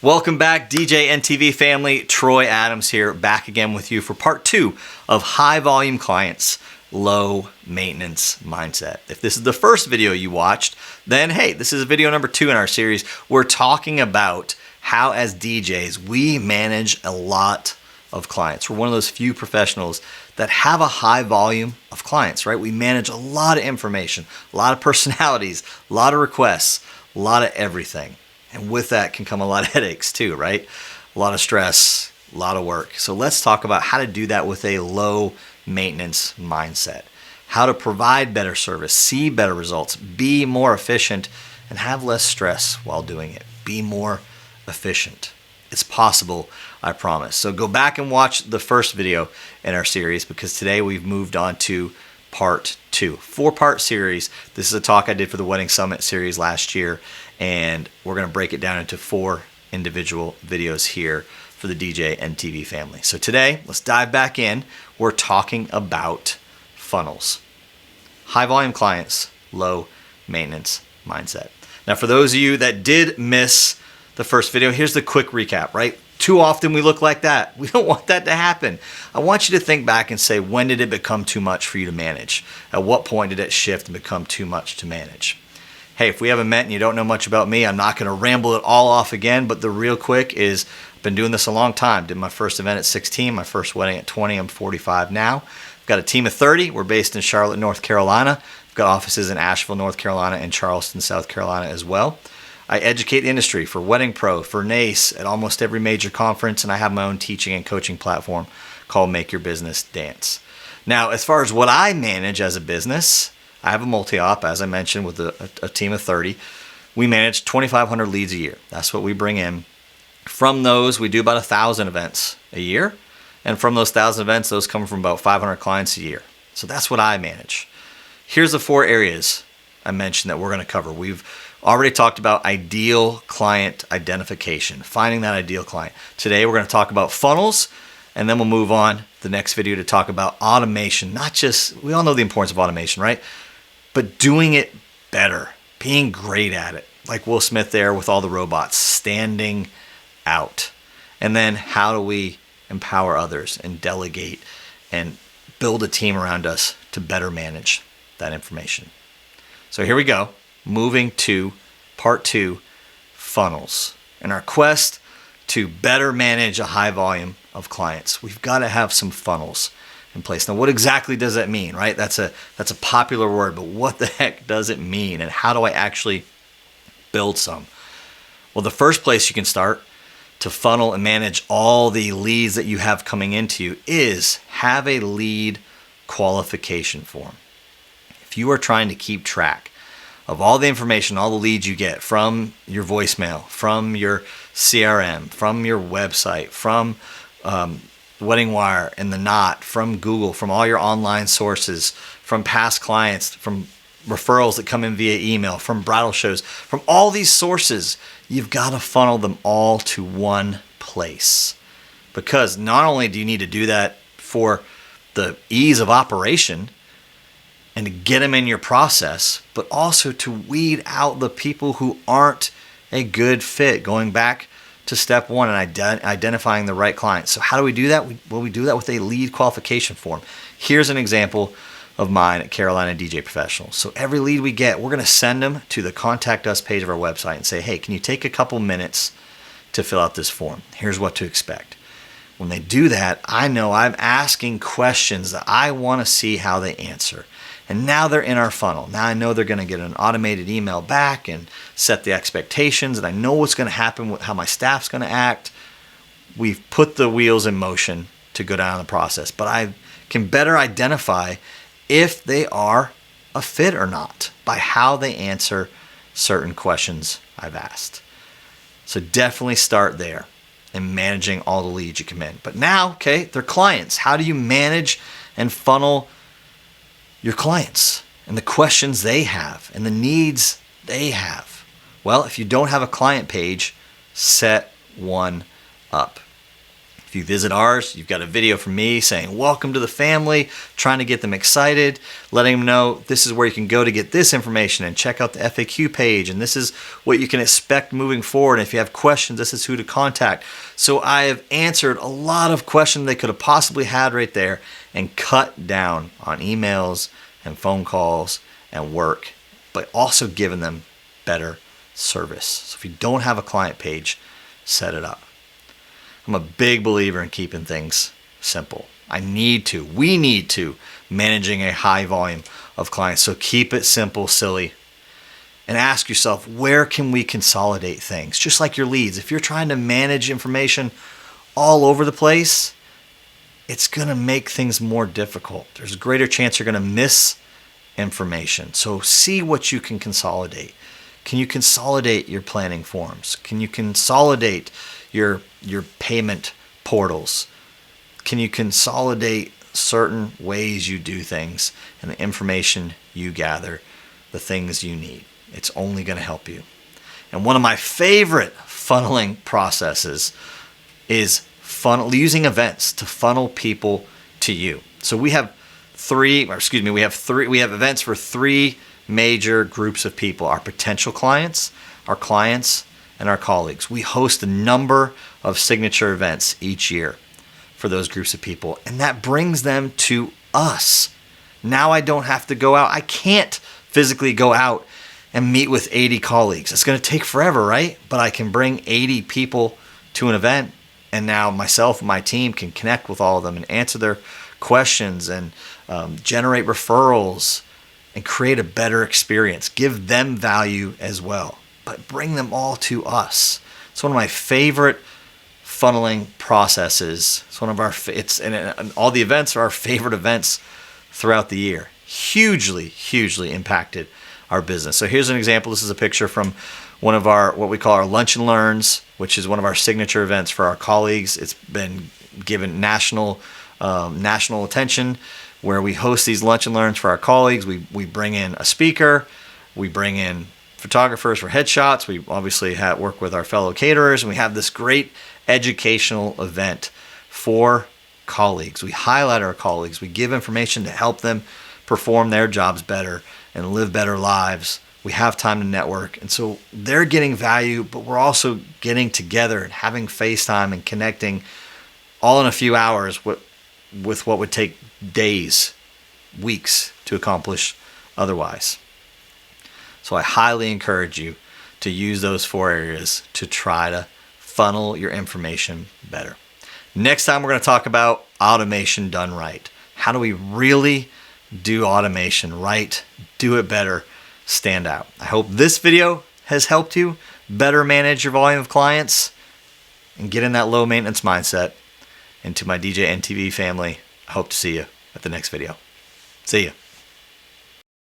Welcome back, DJNTV family. Troy Adams here, back again with you for part 2 of high volume clients, low maintenance mindset. If this is the first video you watched, then hey, this is video number 2 in our series. We're talking about how as DJs we manage a lot of clients. We're one of those few professionals that have a high volume of clients, right? We manage a lot of information, a lot of personalities, a lot of requests, a lot of everything. And with that can come a lot of headaches too, right? A lot of stress, a lot of work. So let's talk about how to do that with a low maintenance mindset. How to provide better service, see better results, be more efficient, and have less stress while doing it. Be more efficient. It's possible, I promise. So go back and watch the first video in our series because today we've moved on to part 2. 4-part series. This is a talk I did for the Wedding Summit series last year, and we're going to break it down into 4 individual videos here for the DJNTV family. So today, let's dive back in. We're talking about funnels. High volume clients, low maintenance mindset. Now, for those of you that did miss the first video, here's the quick recap, right? Too often we look like that. We don't want that to happen. I want you to think back and say, when did it become too much for you to manage? At what point did it shift and become too much to manage? Hey, if we haven't met and you don't know much about me, I'm not going to ramble it all off again, but the real quick is I've been doing this a long time. Did my first event at 16, my first wedding at 20. I'm 45 now. I've got a team of 30. We're based in Charlotte, North Carolina. I've got offices in Asheville, North Carolina, and Charleston, South Carolina as well. I educate the industry for Wedding Pro, for NACE, at almost every major conference, and I have my own teaching and coaching platform called Make Your Business Dance. Now, as far as what I manage as a business, I have a multi-op, as I mentioned, with a team of 30. We manage 2,500 leads a year. That's what we bring in. From those, we do about 1,000 events a year, and from those 1,000 events, those come from about 500 clients a year. So that's what I manage. Here's the 4 areas I mentioned that we're going to cover. We've already talked about ideal client identification, finding that ideal client. Today we're going to talk about funnels, and then we'll move on the next video to talk about automation. Not just, we all know the importance of automation, right? But doing it better, being great at it. Like Will Smith there with all the robots, standing out. And then how do we empower others and delegate and build a team around us to better manage that information? So here we go. Moving to part 2, funnels. In our quest to better manage a high volume of clients, we've got to have some funnels in place. Now, what exactly does that mean, right? That's a popular word, but what the heck does it mean? And how do I actually build some? Well, the first place you can start to funnel and manage all the leads that you have coming into you is have a lead qualification form. If you are trying to keep track of all the information, all the leads you get from your voicemail, from your CRM, from your website, from Wedding Wire and The Knot, from Google, from all your online sources, from past clients, from referrals that come in via email, from bridal shows, from all these sources, you've got to funnel them all to one place. Because not only do you need to do that for the ease of operation and to get them in your process, but also to weed out the people who aren't a good fit, going back to step 1 and identifying the right clients. So how do we do that? We do that with a lead qualification form. Here's an example of mine at Carolina DJ Professional. So every lead we get, we're going to send them to the Contact Us page of our website and say, hey, can you take a couple minutes to fill out this form? Here's what to expect. When they do that, I know I'm asking questions that I want to see how they answer. And now they're in our funnel. Now I know they're going to get an automated email back and set the expectations, and I know what's going to happen, with how my staff's going to act. We've put the wheels in motion to go down the process, but I can better identify if they are a fit or not by how they answer certain questions I've asked. So definitely start there in managing all the leads you come in. But now, okay, they're clients. How do you manage and funnel your clients and the questions they have and the needs they have? Well, if you don't have a client page, set one up. If you visit ours, you've got a video from me saying, welcome to the family, trying to get them excited, letting them know this is where you can go to get this information and check out the FAQ page. And this is what you can expect moving forward. And if you have questions, this is who to contact. So I have answered a lot of questions they could have possibly had right there and cut down on emails and phone calls and work, but also given them better service. So if you don't have a client page, set it up. I'm a big believer in keeping things simple. We need to, managing a high volume of clients. So keep it simple, silly, and ask yourself, where can we consolidate things? Just like your leads. If you're trying to manage information all over the place, it's going to make things more difficult. There's a greater chance you're going to miss information. So see what you can consolidate. Can you consolidate your planning forms? Can you consolidate your payment portals? Can you consolidate certain ways you do things and the information you gather, the things you need? It's only going to help you. And one of my favorite funneling processes is using events to funnel people to you. So we have events for three major groups of people: our potential clients, our clients, and our colleagues. We host a number of signature events each year for those groups of people, and that brings them to us. Now I don't have to go out. I can't physically go out and meet with 80 colleagues. It's going to take forever, right? But I can bring 80 people to an event, and now myself and my team can connect with all of them and answer their questions and generate referrals and create a better experience. Give them value as well, but bring them all to us. It's one of my favorite funneling processes. It's one of our, and all the events are our favorite events throughout the year. Hugely impacted our business. So here's an example. This is a picture from one of our, what we call our Lunch and Learns, which is one of our signature events for our colleagues. It's been given national attention, where we host these Lunch and Learns for our colleagues. We bring in a speaker, we bring in photographers for headshots, we obviously work with our fellow caterers, and we have this great educational event for colleagues. We highlight our colleagues, we give information to help them perform their jobs better and live better lives. We have time to network, and so they're getting value, but we're also getting together and having FaceTime and connecting all in a few hours with what would take days, weeks to accomplish otherwise. So I highly encourage you to use those 4 areas to try to funnel your information better. Next time, we're going to talk about automation done right. How do we really do automation right, do it better, stand out? I hope this video has helped you better manage your volume of clients and get in that low maintenance mindset. And to my DJNTV family, I hope to see you at the next video. See ya.